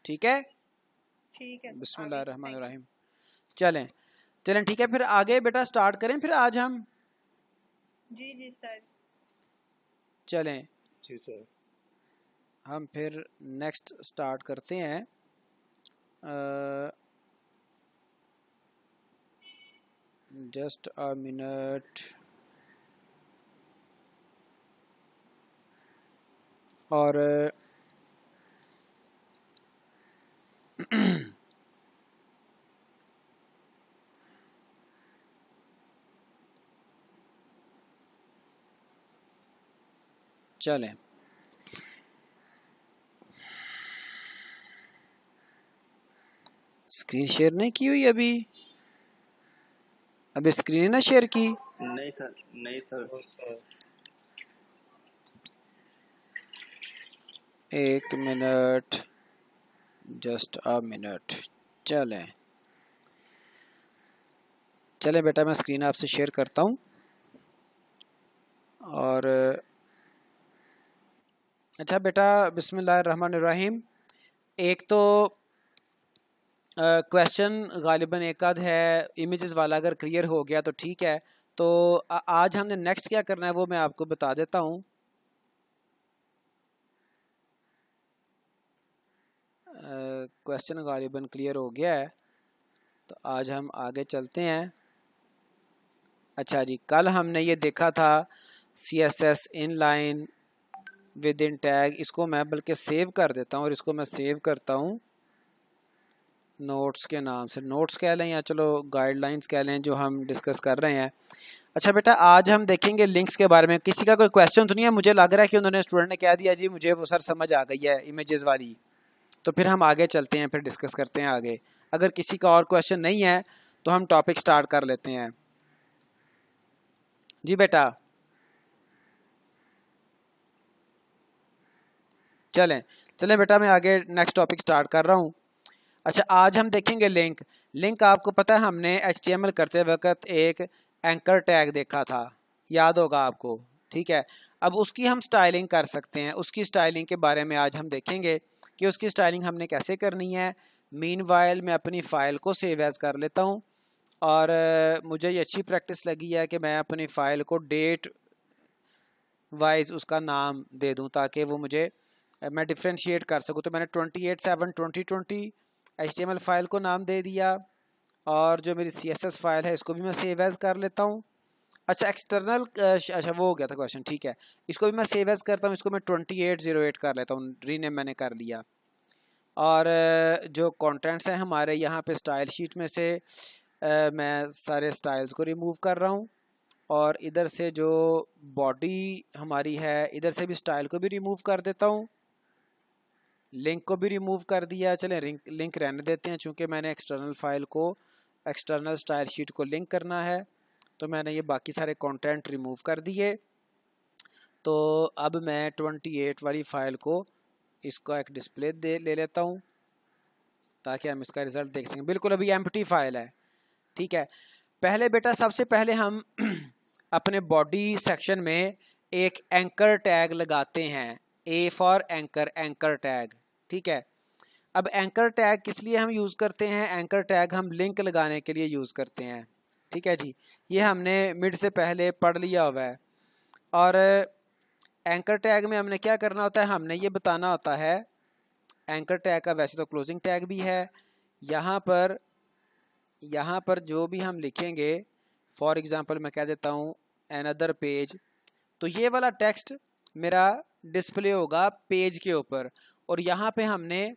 ठीक है? ठीक है। बिस्मिल्लाहिर्रहमानिर्रहीम। चलें चलें ठीक है, फिर आगे बेटा स्टार्ट करें फिर आज हम। जी जी सर। चलें जी सर। हम फिर नेक्स्ट स्टार्ट करते हैं। Just a minute. और चलें स्क्रीन शेयर नहीं की हुई अभी? अभी स्क्रीन ना शेयर की? नहीं सर, नहीं सर। एक मिनट, जस्ट अ मिनट। चलें चलें बेटा, मैं स्क्रीन आपसे शेयर करता हूँ। और अच्छा बेटा, बिस्मिल्लाहिर्रहमानिर्रहीम। एक तो क्वेश्चन गालिबन एक आध है इमेजेस वाला, अगर क्लियर हो गया तो ठीक है। तो आज हमने नेक्स्ट क्या करना है वो मैं आपको बता देता हूँ। क्वेश्चन गालिबन क्लियर हो गया है, तो आज हम आगे चलते हैं। अच्छा जी, कल हमने ये देखा था CSS inline with in tag. इसको मैं बल्कि सेव कर देता हूँ, और इसको मैं सेव करता हूँ नोट्स के नाम से। नोट्स कह लें या चलो गाइडलाइंस कह लें, जो हम डिस्कस कर रहे हैं। अच्छा बेटा, आज हम देखेंगे लिंक्स के बारे में। किसी का कोई क्वेश्चन तो नहीं है? मुझे लग रहा है कि उन्होंने, स्टूडेंट ने कह दिया जी मुझे वो सर समझ आ गई है इमेजेस वाली। तो फिर हम आगे चलते हैं, फिर डिस्कस करते हैं आगे। अगर किसी का और क्वेश्चन नहीं है तो हम टॉपिक स्टार्ट कर लेते हैं। जी बेटा चलें चलें बेटा, मैं आगे नेक्स्ट टॉपिक स्टार्ट कर रहा हूँ। अच्छा, आज हम देखेंगे लिंक। लिंक आपको पता है, हमने HTML करते वक्त एक एंकर टैग देखा था, याद होगा आपको। ठीक है, अब उसकी हम स्टाइलिंग कर सकते हैं। उसकी स्टाइलिंग के बारे में आज हम देखेंगे कि उसकी स्टाइलिंग हमने कैसे करनी है। मीनवाइल मैं अपनी फ़ाइल को सेव एज़ कर लेता हूँ, और मुझे ये अच्छी प्रैक्टिस लगी है कि मैं अपनी फ़ाइल को डेट वाइज उसका नाम दे दूँ, ताकि वो मुझे, मैं डिफ्रेंशिएट कर सकूँ। तो मैंने 28/7/2020 HTML फ़ाइल को नाम दे दिया, और जो मेरी CSS फ़ाइल है इसको भी मैं सेव एज़ कर लेता हूँ। अच्छा, एक्सटर्नल, अच्छा वो हो गया था क्वेश्चन, ठीक है। इसको भी मैं सेव एज़ करता हूँ, इसको मैं 2808 कर लेता हूँ, रीनेम मैंने कर लिया। और जो कंटेंट्स हैं हमारे यहाँ पे स्टाइल शीट में से मैं सारे स्टाइल्स को रिमूव कर रहा हूँ, और इधर से जो बॉडी हमारी है इधर से भी स्टाइल को भी रिमूव कर देता हूँ, लिंक को भी रिमूव कर दिया। चलें लिंक रहने देते हैं, चूँकि मैंने एक्सटर्नल फाइल को, एक्सटर्नल स्टाइल शीट को लिंक करना है, तो मैंने ये बाकी सारे कंटेंट रिमूव कर दिए। तो अब मैं 28 वाली फ़ाइल को, इसका एक डिस्प्ले ले लेता हूँ, ताकि हम इसका रिज़ल्ट देख सकें। बिल्कुल अभी एम्प्टी फाइल है, ठीक है। पहले बेटा, सबसे पहले हम अपने बॉडी सेक्शन में एक एंकर टैग लगाते हैं। A for anchor, anchor tag, ठीक है। अब एंकर टैग किस लिए हम यूज़ करते हैं? एंकर टैग हम लिंक लगाने के लिए यूज़ करते हैं, ठीक है जी। ये हमने मिड से पहले पढ़ लिया हुआ है। और एंकर टैग में हमने क्या करना होता है, हमने ये बताना होता है, एंकर टैग का वैसे तो क्लोजिंग टैग भी है। यहाँ पर जो भी हम लिखेंगे, फॉर एग्ज़ाम्पल मैं कह देता हूँ अनदर पेज, तो ये वाला टेक्स्ट मेरा डिस्प्ले होगा पेज के ऊपर, और यहाँ पे हमने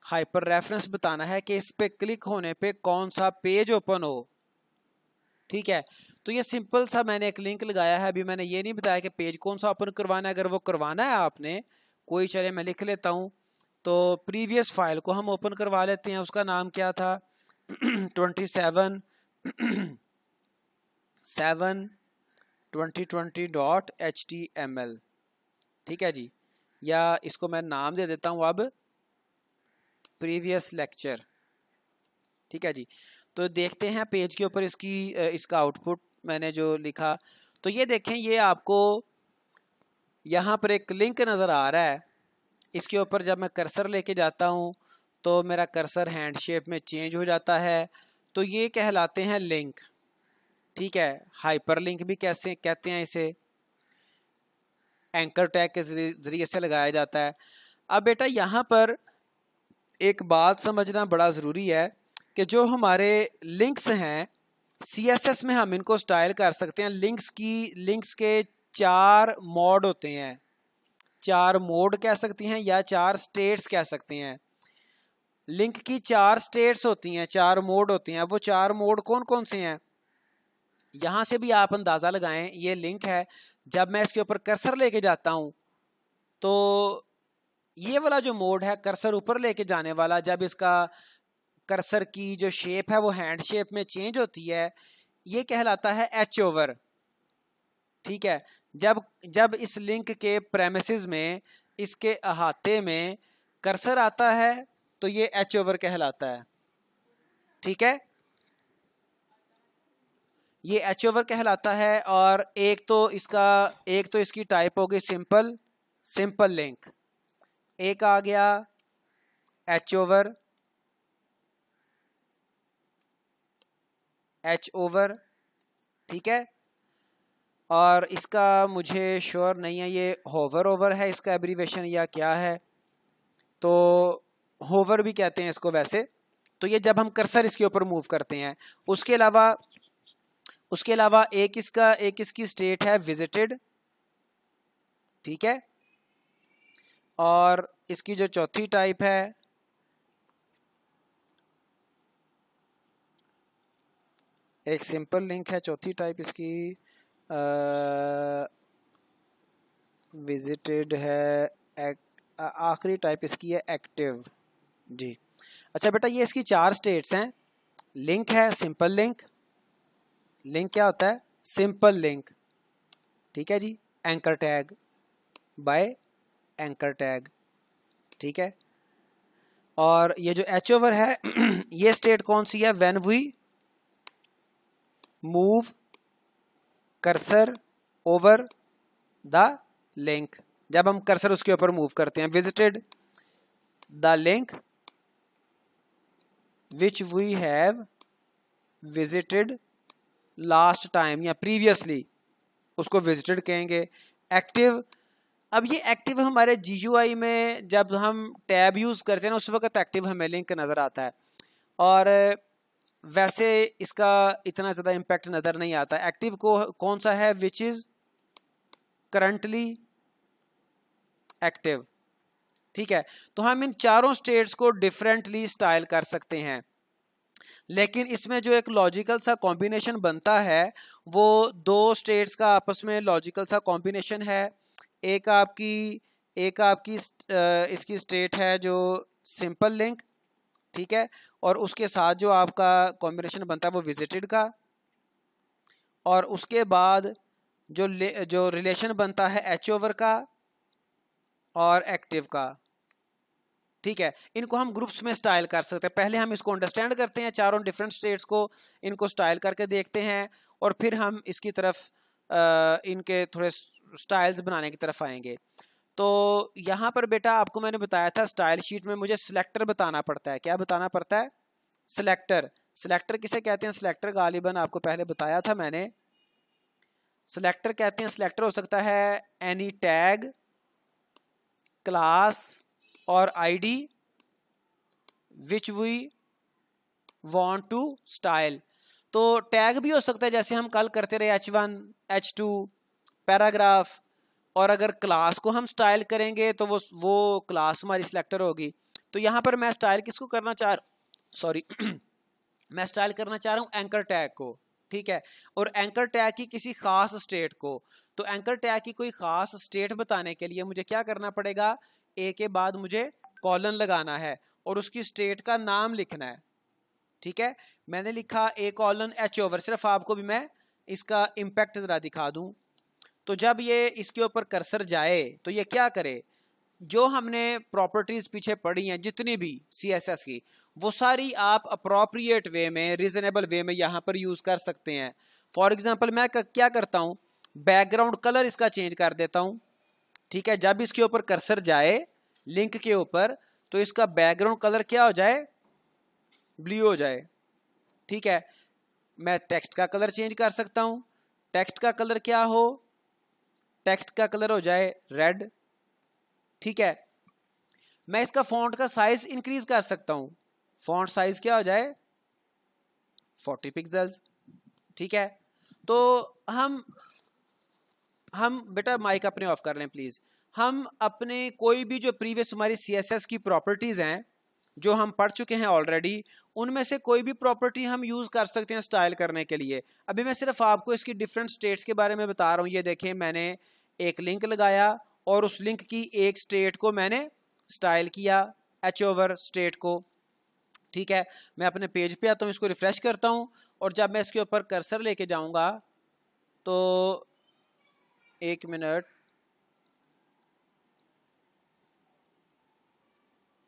हाइपर रेफरेंस बताना है कि इस पे क्लिक होने पे कौन सा पेज ओपन हो, ठीक है। तो ये सिंपल सा मैंने एक लिंक लगाया है। अभी मैंने ये नहीं बताया कि पेज कौन सा ओपन करवाना है। अगर वो करवाना है आपने कोई, चले मैं लिख लेता हूँ। तो प्रीवियस फाइल को हम ओपन करवा लेते हैं, उसका नाम क्या था 27/7/2020.html, ठीक है जी। या इसको मैं नाम दे देता हूँ अब प्रीवियस लेक्चर, ठीक है जी। तो देखते हैं पेज के ऊपर इसका आउटपुट मैंने जो लिखा। तो ये देखें, ये आपको यहाँ पर एक लिंक नज़र आ रहा है। इसके ऊपर जब मैं कर्सर लेके जाता हूँ तो मेरा कर्सर हैंड शेप में चेंज हो जाता है, तो ये कहलाते हैं लिंक। ठीक है, हाइपर लिंक भी कैसे कहते हैं इसे, एंकर टैग के जरिए से लगाया जाता है। अब बेटा यहाँ पर एक बात समझना बड़ा ज़रूरी है कि जो हमारे लिंक्स हैं CSS में हम इनको स्टाइल कर सकते हैं। लिंक्स के 4 मोड होते हैं, 4 मोड कह सकते हैं या 4 स्टेट्स कह सकते हैं। लिंक की 4 स्टेट्स होती हैं, 4 मोड होते हैं। वो 4 मोड कौन कौन से हैं, यहाँ से भी आप अंदाज़ा लगाएं। ये लिंक है, जब मैं इसके ऊपर कर्सर लेके जाता हूँ तो ये वाला जो मोड है कर्सर ऊपर लेके जाने वाला, जब इसका कर्सर की जो शेप है वो हैंड शेप में चेंज होती है, ये कहलाता है एच ओवर। ठीक है, जब इस लिंक के प्रेमिसेस में, इसके अहाते में कर्सर आता है तो ये एच ओवर कहलाता है। ठीक है, ये एच ओवर कहलाता है। और एक तो इसकी टाइप होगी सिंपल लिंक, एक आ गया एच ओवर। ठीक है, और इसका मुझे श्योर नहीं है, ये होवर ओवर है इसका एब्रीवेशन या क्या है, तो होवर भी कहते हैं इसको वैसे। तो ये जब हम कर्सर इसके ऊपर मूव करते हैं। उसके अलावा एक इसकी स्टेट है विजिटेड। ठीक है, और इसकी जो चौथी टाइप है, एक सिंपल लिंक है, चौथी टाइप इसकी विजिटेड है, आखिरी टाइप इसकी है एक्टिव। जी, अच्छा बेटा, ये इसकी 4 स्टेट्स हैं। लिंक है सिंपल लिंक क्या होता है, सिंपल लिंक। ठीक है जी, anchor tag by anchor tag. ठीक है, और ये जो एच ओवर है ये स्टेट कौन सी है, when we move cursor over the link, जब हम कर्सर उसके ऊपर मूव करते हैं। Visited the link which we have visited last time या प्रीवियसली, उसको विजिटेड कहेंगे। एक्टिव, अब ये एक्टिव हमारे GUI में जब हम टैब यूज़ करते हैं ना, उस वक्त एक्टिव हमें लिंक नज़र आता है, और वैसे इसका इतना ज़्यादा इम्पैक्ट नज़र नहीं आता। एक्टिव को कौन सा है, विच इज़ करंटली एक्टिव। ठीक है, तो हम इन चारों स्टेट्स को डिफरेंटली स्टाइल कर सकते हैं, लेकिन इसमें जो एक लॉजिकल सा कॉम्बिनेशन बनता है वो 2 स्टेट्स का आपस में लॉजिकल सा कॉम्बिनेशन है। एक आपकी इसकी स्टेट है जो सिंपल लिंक। ठीक है, और उसके साथ जो आपका कॉम्बिनेशन बनता है वो विजिटेड का, और उसके बाद जो रिलेशन बनता है एच ओवर का और एक्टिव का। ठीक है, इनको हम ग्रुप्स में स्टाइल कर सकते हैं। पहले हम इसको अंडरस्टैंड करते हैं, चारों डिफरेंट स्टेट्स को, इनको स्टाइल करके देखते हैं, और फिर हम इसकी तरफ इनके थोड़े स्टाइल्स बनाने की तरफ आएंगे। तो यहाँ पर बेटा आपको मैंने बताया था स्टाइल शीट में मुझे सिलेक्टर बताना पड़ता है। क्या बताना पड़ता है, सिलेक्टर किसे कहते हैं, सिलेक्टर गालिबन आपको पहले बताया था मैंने। सिलेक्टर कहते हैं, सिलेक्टर हो सकता है एनी टैग, क्लास और ID which we want to style. तो टैग भी हो सकता है, जैसे हम कल करते रहे H1 H2 पैराग्राफ, और अगर क्लास को हम स्टाइल करेंगे तो वो क्लास हमारी सिलेक्टर होगी। तो यहाँ पर मैं स्टाइल किसको करना चाह सॉरी मैं स्टाइल करना चाह रहा हूँ एंकर टैग को। ठीक है, और एंकर टैग की किसी खास स्टेट को। तो एंकर टैग की कोई खास स्टेट बताने के लिए मुझे क्या करना पड़ेगा, ए के बाद मुझे कॉलन लगाना है और उसकी स्टेट का नाम लिखना है। ठीक है, मैंने लिखा ए कॉलन एच ओवर। सिर्फ आपको भी मैं इसका इम्पैक्ट जरा दिखा दूं। तो जब ये इसके ऊपर कर्सर जाए तो ये क्या करे, जो हमने प्रॉपर्टीज पीछे पढ़ी हैं जितनी भी CSS की, वो सारी आप अप्रोप्रिएट वे में, रीजनेबल वे में यहाँ पर यूज कर सकते हैं। फॉर एग्जांपल मैं क्या करता हूँ, बैकग्राउंड कलर इसका चेंज कर देता हूँ। ठीक है, जब इसके ऊपर कर्सर जाए लिंक के ऊपर तो इसका बैकग्राउंड कलर क्या हो जाए, ब्लू हो जाए। ठीक है, मैं टेक्स्ट का कलर चेंज कर सकता हूं। टेक्स्ट का कलर क्या हो, टेक्स्ट का कलर हो जाए रेड। ठीक है, मैं इसका फॉन्ट का साइज इंक्रीज कर सकता हूं। फॉन्ट साइज क्या हो जाए 40 पिक्सल्स। ठीक है, तो हम बेटा माइक अपने ऑफ कर लें प्लीज। हम अपने कोई भी जो प्रीवियस हमारी सीएसएस की प्रॉपर्टीज हैं जो हम पढ़ चुके हैं ऑलरेडी, उनमें से कोई भी प्रॉपर्टी हम यूज कर सकते हैं स्टाइल करने के लिए। अभी मैं सिर्फ आपको इसकी डिफरेंट स्टेट्स के बारे में बता रहा हूं। ये देखें, मैंने एक लिंक लगाया और उस लिंक की एक स्टेट को मैंने स्टाइल किया, एच ओवर स्टेट को। ठीक है, मैं अपने पेज पे आता हूँ, इसको रिफ्रेश करता हूँ और जब मैं इसके ऊपर कर्सर लेके जाऊंगा तो एक मिनट,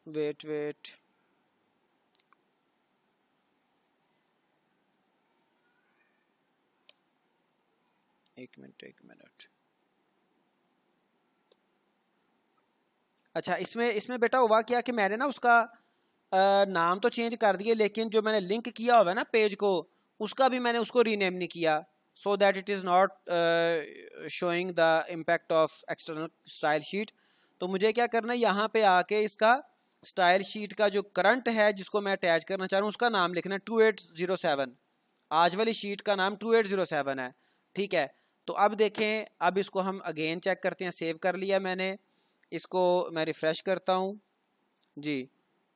वेट एक मिनट। अच्छा, इसमें बेटा हुआ क्या कि मैंने ना उसका नाम तो चेंज कर दिए, लेकिन जो मैंने लिंक किया हुआ है ना पेज को, उसका भी मैंने उसको रीनेम नहीं किया, so that it is not showing the impact of external style sheet. तो मुझे क्या करना है, यहाँ पे आके इसका स्टाइल शीट का जो करंट है जिसको मैं अटैच करना चाह रहा हूँ उसका नाम लिखना है 2807। आज वाली शीट का नाम 2807 है। ठीक है, तो अब देखें, अब इसको हम अगेन चेक करते हैं। सेव कर लिया मैंने, इसको मैं रिफ़्रेश करता हूँ जी।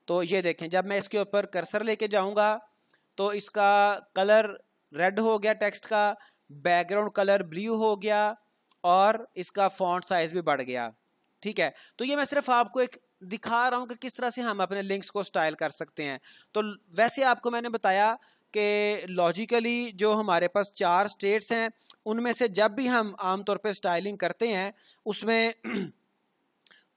तो ये देखें, जब मैं इसके ऊपर कर्सर लेके जाऊंगा तो इसका कलर रेड हो गया, टेक्स्ट का बैकग्राउंड कलर ब्लू हो गया और इसका फॉन्ट साइज भी बढ़ गया। ठीक है, तो ये मैं सिर्फ आपको एक दिखा रहा हूं कि किस तरह से हम अपने लिंक्स को स्टाइल कर सकते हैं। तो वैसे आपको मैंने बताया कि लॉजिकली जो हमारे पास 4 स्टेट्स हैं उनमें से जब भी हम आमतौर पर स्टाइलिंग करते हैं उसमें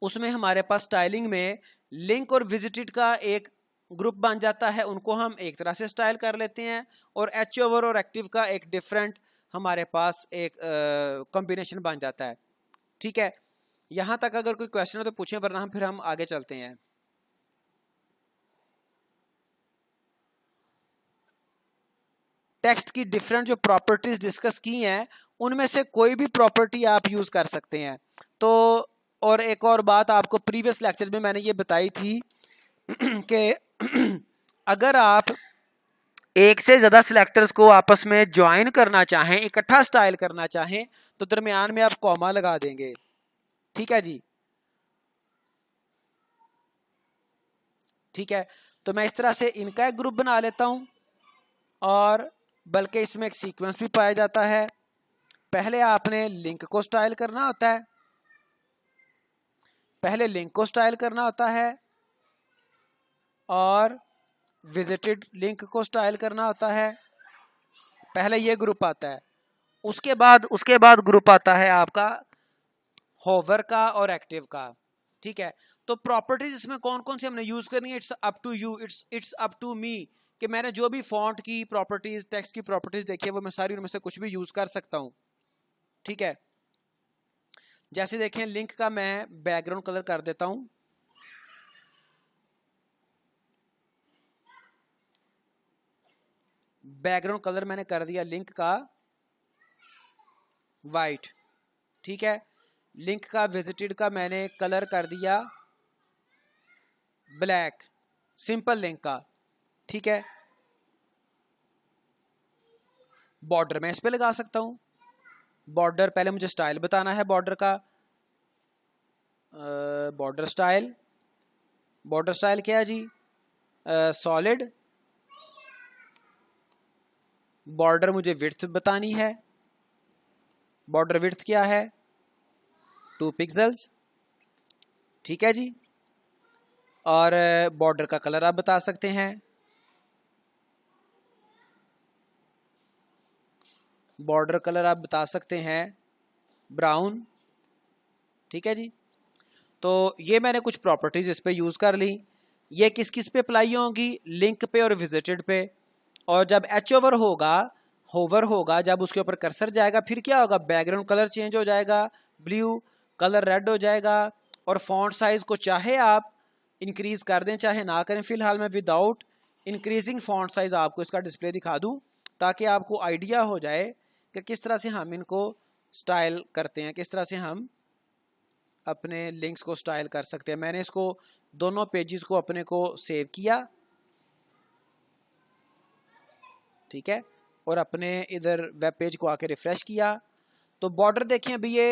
उसमें हमारे पास स्टाइलिंग में लिंक और विजिटेड का एक ग्रुप बन जाता है, उनको हम एक तरह से स्टाइल कर लेते हैं, और एच ओवर और एक्टिव का एक डिफरेंट हमारे पास एक कॉम्बिनेशन बन जाता है। ठीक है, यहां तक अगर कोई क्वेश्चन हो तो पूछें, वरना फिर हम आगे चलते हैं। टेक्स्ट की डिफरेंट जो प्रॉपर्टीज डिस्कस की हैं उनमें से कोई भी प्रॉपर्टी आप यूज कर सकते हैं। तो और एक और बात आपको प्रीवियस लेक्चर में मैंने ये बताई थी कि अगर आप एक से ज्यादा सिलेक्टर्स को आपस में ज्वाइन करना चाहें, इकट्ठा स्टाइल करना चाहें, तो दरमियान में आप कॉमा लगा देंगे। ठीक है जी, ठीक है, तो मैं इस तरह से इनका एक ग्रुप बना लेता हूं, और बल्कि इसमें एक सीक्वेंस भी पाया जाता है। पहले आपने लिंक को स्टाइल करना होता है, पहले लिंक को स्टाइल करना होता है और विजिटेड लिंक को स्टाइल करना होता है। पहले ये ग्रुप आता है, उसके बाद ग्रुप आता है आपका होवर का और एक्टिव का। ठीक है, तो प्रॉपर्टीज इसमें कौन कौन सी हमने यूज करनी है, it's up to you, it's up to me, कि मैंने जो भी फॉन्ट की प्रॉपर्टीज, टेक्स्ट की प्रॉपर्टीज देखी है वो मैं सारी उनमें से कुछ भी यूज कर सकता हूं। ठीक है, जैसे देखें लिंक का मैं बैकग्राउंड कलर कर देता हूं, बैकग्राउंड कलर मैंने कर दिया लिंक का वाइट। ठीक है, लिंक का विजिटेड का मैंने कलर कर दिया ब्लैक, सिंपल लिंक का। ठीक है, बॉर्डर मैं इस पे लगा सकता हूं। बॉर्डर पहले मुझे स्टाइल बताना है बॉर्डर का, बॉर्डर स्टाइल क्या है जी, सॉलिड। बॉर्डर मुझे विड्थ बतानी है, बॉर्डर विड्थ क्या है 2 पिक्सल्स। ठीक है जी, और बॉर्डर का कलर आप बता सकते हैं, बॉर्डर कलर आप बता सकते हैं ब्राउन। ठीक है जी, तो ये मैंने कुछ प्रॉपर्टीज इस पे यूज कर ली। ये किस किस पे अप्लाई होंगी, लिंक पे और विजिटेड पे। और जब एच ओवर होगा, होवर होगा, जब उसके ऊपर कर्सर जाएगा फिर क्या होगा, बैकग्राउंड कलर चेंज हो जाएगा, ब्लू कलर रेड हो जाएगा, और फॉन्ट साइज को चाहे आप इंक्रीज कर दें चाहे ना करें। फिलहाल मैं विदाउट इंक्रीजिंग फॉन्ट साइज आपको इसका डिस्प्ले दिखा दूं ताकि आपको आइडिया हो जाए कि किस तरह से हम इनको स्टाइल करते हैं, किस तरह से हम अपने लिंक्स को स्टाइल कर सकते हैं। मैंने इसको दोनों पेजेस को अपने को सेव किया, ठीक है, और अपने इधर वेब पेज को आके रिफ्रेश किया तो बॉर्डर देखें अभी ये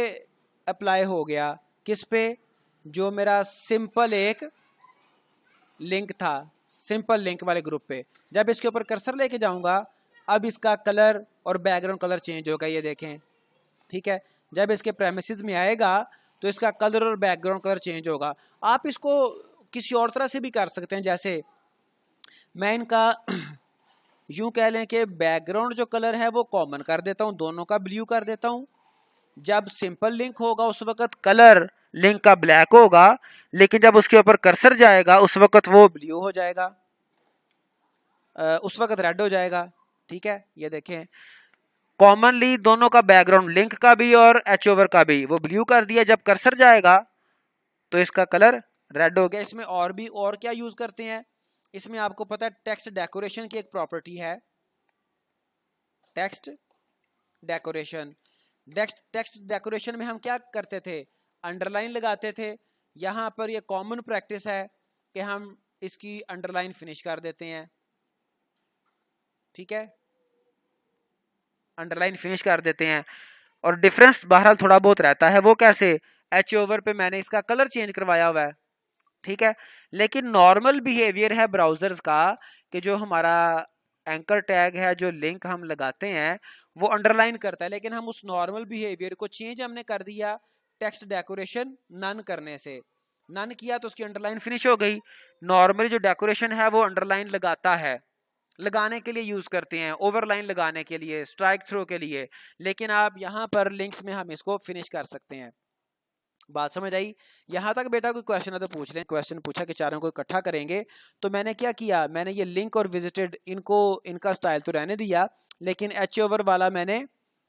अप्लाई हो गया किस पे, जो मेरा सिंपल एक लिंक था, सिंपल लिंक वाले ग्रुप पे। जब इसके ऊपर कर्सर लेके जाऊंगा अब इसका कलर और बैकग्राउंड कलर चेंज होगा, ये देखें, ठीक है। जब इसके प्रेमिसेस में आएगा तो इसका कलर और बैकग्राउंड कलर चेंज होगा। आप इसको किसी और तरह से भी कर सकते हैं, जैसे मैं इनका यूं कह लें कि बैकग्राउंड जो कलर है वो कॉमन कर देता हूं, दोनों का ब्लू कर देता हूं। जब सिंपल लिंक होगा उस वक्त कलर लिंक का ब्लैक होगा, लेकिन जब उसके ऊपर कर्सर जाएगा उस वक्त वो ब्लू हो जाएगा, उस वक्त रेड हो जाएगा, ठीक है। ये देखें कॉमनली दोनों का बैकग्राउंड लिंक का भी और एच ओवर का भी वो ब्लू कर दिया, जब कर्सर जाएगा तो इसका कलर रेड हो गया। इसमें और भी और क्या यूज करते हैं, इसमें आपको पता है टेक्स्ट डेकोरेशन की एक प्रॉपर्टी है, टेक्स्ट डेकोरेशन। टेक्स्ट डेकोरेशन में हम क्या करते थे, अंडरलाइन लगाते थे। यहां पर ये कॉमन प्रैक्टिस है कि हम इसकी अंडरलाइन फिनिश कर देते हैं, ठीक है, अंडरलाइन फिनिश कर देते हैं। और डिफरेंस बहरहाल थोड़ा बहुत रहता है, वो कैसे, एच ओवर पे मैंने इसका कलर चेंज करवाया हुआ है, ठीक है। लेकिन नॉर्मल बिहेवियर है ब्राउजर्स का कि जो हमारा एंकर टैग है, जो लिंक हम लगाते हैं वो अंडरलाइन करता है, लेकिन हम उस नॉर्मल बिहेवियर को चेंज हमने कर दिया टेक्स्ट डेकोरेशन नन करने से। नन किया तो उसकी अंडरलाइन फिनिश हो गई। नॉर्मली जो डेकोरेशन है वो अंडरलाइन लगाता है, लगाने के लिए यूज करते हैं, ओवरलाइन लगाने के लिए, स्ट्राइक थ्रो के लिए, लेकिन आप यहाँ पर लिंक्स में हम इसको फिनिश कर सकते हैं। बात समझ आई? यहां तक बेटा कोई क्वेश्चन है तो पूछ लें। क्वेश्चन पूछा कि चारों को इकट्ठा करेंगे, तो मैंने क्या किया, मैंने ये लिंक और विजिटेड इनको, इनका स्टाइल तो रहने दिया, लेकिन एच ओवर वाला मैंने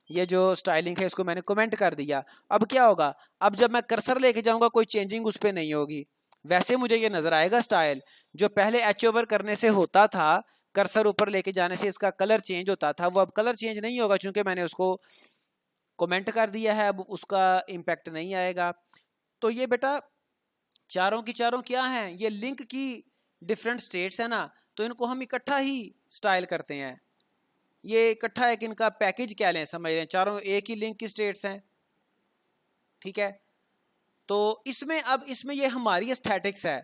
ये जो स्टाइलिंग है इसको मैंने कमेंट कर दिया। अब क्या होगा, अब जब मैं कर्सर लेके जाऊंगा कोई चेंजिंग उस पर नहीं होगी, वैसे मुझे ये नजर आएगा स्टाइल जो पहले एच ओवर करने से होता था, कर्सर ऊपर लेके जाने से इसका कलर चेंज होता था, वो अब कलर चेंज नहीं होगा क्योंकि मैंने उसको कमेंट कर दिया है, अब उसका इम्पैक्ट नहीं आएगा। तो ये बेटा चारों की चारों क्या हैं, ये लिंक की डिफरेंट स्टेट्स है ना, तो इनको हम इकट्ठा ही स्टाइल करते हैं। ये इकट्ठा एक इनका पैकेज क्या लें, समझ रहे हैं, चारों एक ही लिंक की स्टेट्स हैं, ठीक है। तो इसमें अब इसमें ये हमारी एस्थेटिक्स है,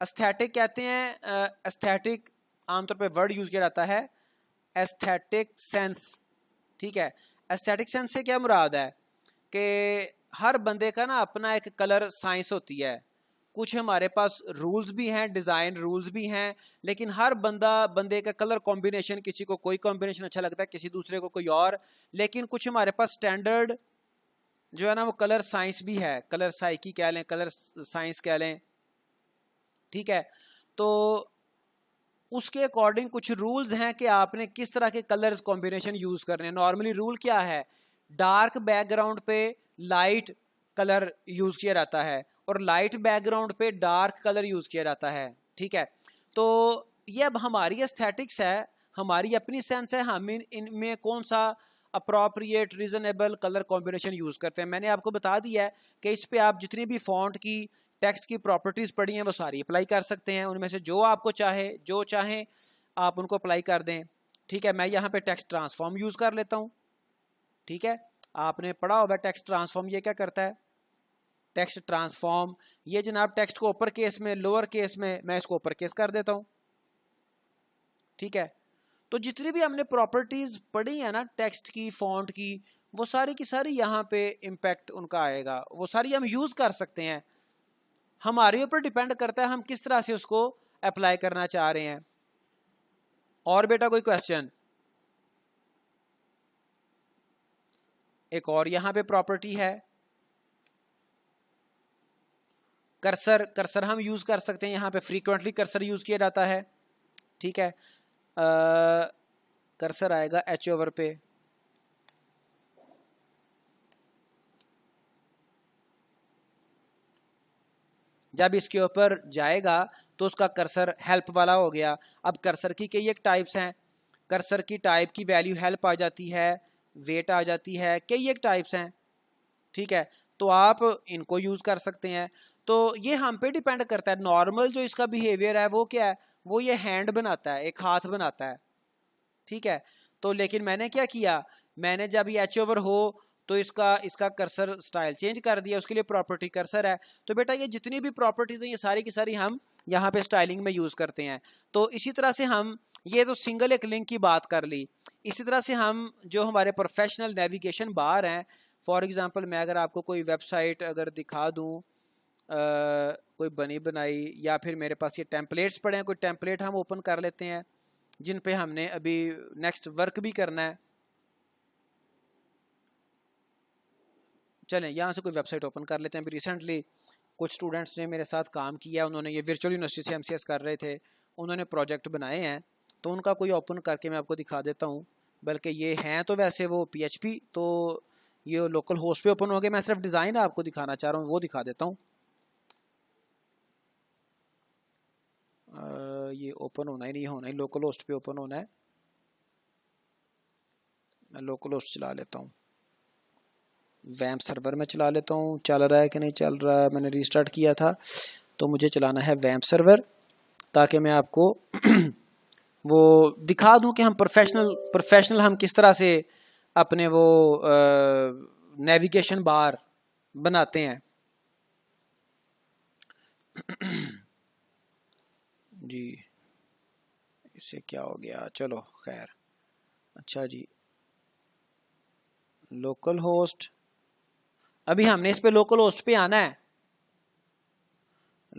एस्थेटिक कहते हैं, एस्थेटिक आमतौर पे वर्ड यूज किया जाता है एस्थेटिक सेंस, ठीक है। एस्थेटिक सेंस से क्या मुराद है कि हर बंदे का ना अपना एक कलर साइंस होती है, कुछ हमारे पास रूल्स भी हैं, डिजाइन रूल्स भी हैं, लेकिन हर बंदे का कलर कॉम्बिनेशन, किसी को कोई कॉम्बिनेशन अच्छा लगता है, किसी दूसरे को कोई और, लेकिन कुछ हमारे पास स्टैंडर्ड जो है ना वो कलर साइंस भी है, कलर साइकी कह लें, कलर साइंस कह लें, ठीक है। तो उसके अकॉर्डिंग कुछ रूल्स हैं कि आपने किस तरह के कलर्स कॉम्बिनेशन यूज करने हैं। नॉर्मली रूल क्या है, डार्क बैकग्राउंड पे लाइट कलर यूज किया जाता है और लाइट बैकग्राउंड पे डार्क कलर यूज किया जाता है, ठीक है। तो ये अब हमारी एस्थेटिक्स है, हमारी अपनी सेंस है, हम इनमें कौन सा appropriate reasonable colour combination use करते हैं। मैंने आपको बता दिया है कि इस पे आप जितनी भी फॉन्ट की, टेक्स्ट की प्रॉपर्टीज पड़ी हैं वो सारी अप्लाई कर सकते हैं, उनमें से जो आपको चाहे, जो चाहे आप उनको अप्लाई कर दें, ठीक है। मैं यहाँ पे टेक्स्ट ट्रांसफॉर्म यूज कर लेता हूँ, ठीक है। आपने पढ़ा होगा टेक्स्ट ट्रांसफॉर्म, ये क्या करता है, टेक्स्ट ट्रांसफॉर्म, ये जनाब टेक्स्ट को अपर केस में, लोअर केस में, मैं इसको अपर केस कर देता हूँ, ठीक है। तो जितनी भी हमने प्रॉपर्टीज पढ़ी है ना टेक्स्ट की, फॉन्ट की, वो सारी की सारी यहाँ पे इम्पैक्ट उनका आएगा, वो सारी हम यूज कर सकते हैं। हमारे ऊपर डिपेंड करता है हम किस तरह से उसको अप्लाई करना चाह रहे हैं। और बेटा कोई क्वेश्चन? एक और यहां पे प्रॉपर्टी है कर्सर, कर्सर हम यूज कर सकते हैं, यहां पे फ्रीक्वेंटली कर्सर यूज किया जाता है, ठीक है। कर्सर आएगा एच ओवर पे, जब इसके ऊपर जाएगा तो उसका कर्सर हेल्प वाला हो गया। अब कर्सर की कई एक टाइप्स हैं, कर्सर की टाइप की वैल्यू हेल्प आ जाती है, वेट आ जाती है, कई एक टाइप्स हैं, ठीक है। तो आप इनको यूज़ कर सकते हैं। तो ये हम पे डिपेंड करता है। नॉर्मल जो इसका बिहेवियर है वो क्या है, वो ये हैंड बनाता है, एक हाथ बनाता है, ठीक है। तो लेकिन मैंने क्या किया, मैंने जब ये एच ओवर हो तो इसका कर्सर स्टाइल चेंज कर दिया, उसके लिए प्रॉपर्टी कर्सर है। तो बेटा ये जितनी भी प्रॉपर्टीज हैं ये सारी की सारी हम यहाँ पे स्टाइलिंग में यूज़ करते हैं। तो इसी तरह से हम ये तो सिंगल एक लिंक की बात कर ली। इसी तरह से हम जो हमारे प्रोफेशनल नेविगेशन बार हैं, फॉर एग्जांपल मैं अगर आपको कोई वेबसाइट अगर दिखा दूँ, कोई बनी बनाई, या फिर मेरे पास ये टेम्पलेट्स पड़े हैं, कोई टेम्पलेट हम ओपन कर लेते हैं जिन पे हमने अभी नेक्स्ट वर्क भी करना है। चलें यहाँ से कोई वेबसाइट ओपन कर लेते हैं। अभी रिसेंटली कुछ स्टूडेंट्स ने मेरे साथ काम किया, उन्होंने ये वर्चुअल यूनिवर्सिटी से एमसीएस कर रहे थे, उन्होंने प्रोजेक्ट बनाए हैं, तो उनका कोई ओपन करके मैं आपको दिखा देता हूँ। बल्कि ये हैं तो वैसे वो PHP, तो ये लोकल होस्ट पे ओपन हो गए। मैं सिर्फ डिज़ाइन आपको दिखाना चाह रहा हूँ, वो दिखा देता हूँ। ये ओपन होना ही नहीं, होना ही लोकल होस्ट पे ओपन होना है। मैं लोकल होस्ट चला लेता हूँ, वैम्प सर्वर में चला लेता हूँ। चल रहा है कि नहीं चल रहा है, मैंने रीस्टार्ट किया था, तो मुझे चलाना है वैम्प सर्वर, ताकि मैं आपको वो दिखा दूं कि हम प्रोफेशनल हम किस तरह से अपने वो नेविगेशन बार बनाते हैं। जी इससे क्या हो गया, चलो खैर। अच्छा जी, लोकल होस्ट, अभी हमने इस पे लोकल होस्ट पे आना है।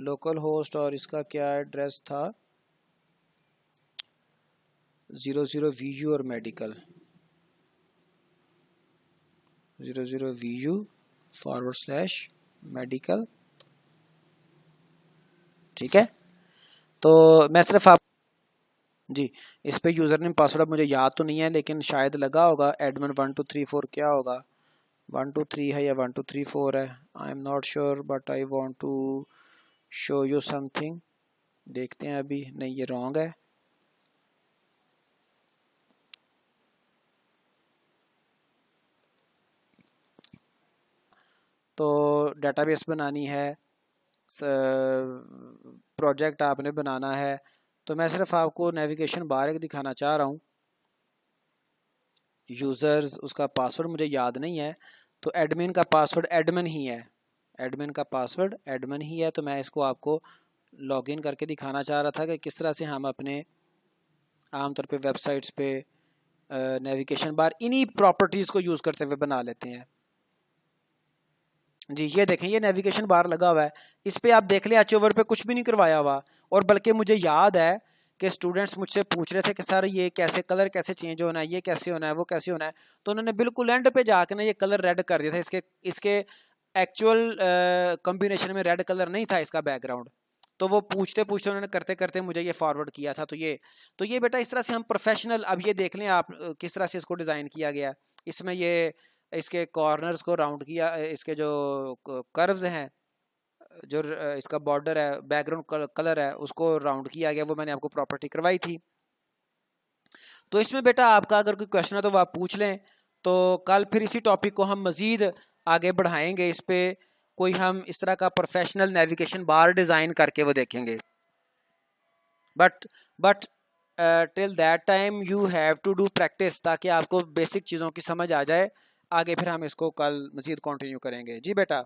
लोकल होस्ट और इसका क्या एड्रेस था, 00 VU और मेडिकल 00 VU/ मेडिकल, ठीक है। तो मैं सिर्फ आप जी इस पे यूज़र नेम पासवर्ड मुझे याद तो नहीं है, लेकिन शायद लगा होगा एडमिन 1 2 3 4, क्या होगा 1 2 3 है या 1 2 3 4 है, I am not sure, but I want to show you something. देखते हैं अभी, नहीं ये रॉन्ग है। तो डेटाबेस बनानी है, प्रोजेक्ट आपने बनाना है, तो मैं सिर्फ आपको नेविगेशन बार एक दिखाना चाह रहा हूँ। यूज़र्स, उसका पासवर्ड मुझे याद नहीं है, तो एडमिन का पासवर्ड एडमिन ही है, एडमिन का पासवर्ड एडमिन ही है। तो मैं इसको आपको लॉगिन करके दिखाना चाह रहा था कि किस तरह से हम अपने आमतौर पे वेबसाइट्स पे नेविगेशन बार इन्हीं प्रॉपर्टीज़ को यूज़ करते हुए बना लेते हैं। जी ये देखें, ये नेविगेशन बार लगा हुआ है, इस पे आप देख लें एच ओवर पे कुछ भी नहीं करवाया हुआ। और बल्कि मुझे याद है कि स्टूडेंट्स मुझसे पूछ रहे थे कि सर ये कैसे कलर कैसे चेंज होना है, ये कैसे होना है, वो कैसे होना है, तो उन्होंने बिल्कुल एंड पे जाकर ना ये कलर रेड कर दिया था। इसके एक्चुअल कॉम्बिनेशन में रेड कलर नहीं था इसका बैकग्राउंड। तो वो पूछते पूछते उन्होंने करते करते मुझे ये फॉरवर्ड किया था। तो ये बेटा इस तरह से हम प्रोफेशनल, अब ये देख लें आप किस तरह से इसको डिज़ाइन किया गया। इसमें ये इसके कॉर्नर्स को राउंड किया, इसके जो कर्व्स हैं, जो इसका बॉर्डर है, बैकग्राउंड कलर है, उसको राउंड किया गया, वो मैंने आपको प्रॉपर्टी करवाई थी। तो इसमें बेटा आपका अगर कोई क्वेश्चन है तो वो आप पूछ लें। तो कल फिर इसी टॉपिक को हम मज़ीद आगे बढ़ाएंगे, इस पे कोई हम इस तरह का प्रोफेशनल नेविगेशन बार डिज़ाइन करके वो देखेंगे। But till that time you have to do practice, ताकि आपको बेसिक चीज़ों की समझ आ जाए। आगे फिर हम इसको कल मज़ीद कंटिन्यू करेंगे। जी बेटा,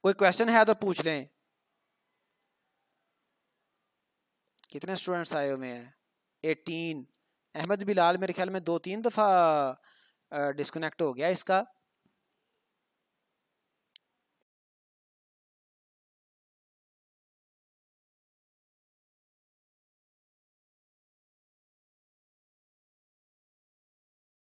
कोई क्वेश्चन है तो पूछ लें। कितने स्टूडेंट्स आए हुए हैं? 18। अहमद बिलाल मेरे ख्याल में 2-3 दफ़ा डिस्कनेक्ट हो गया इसका।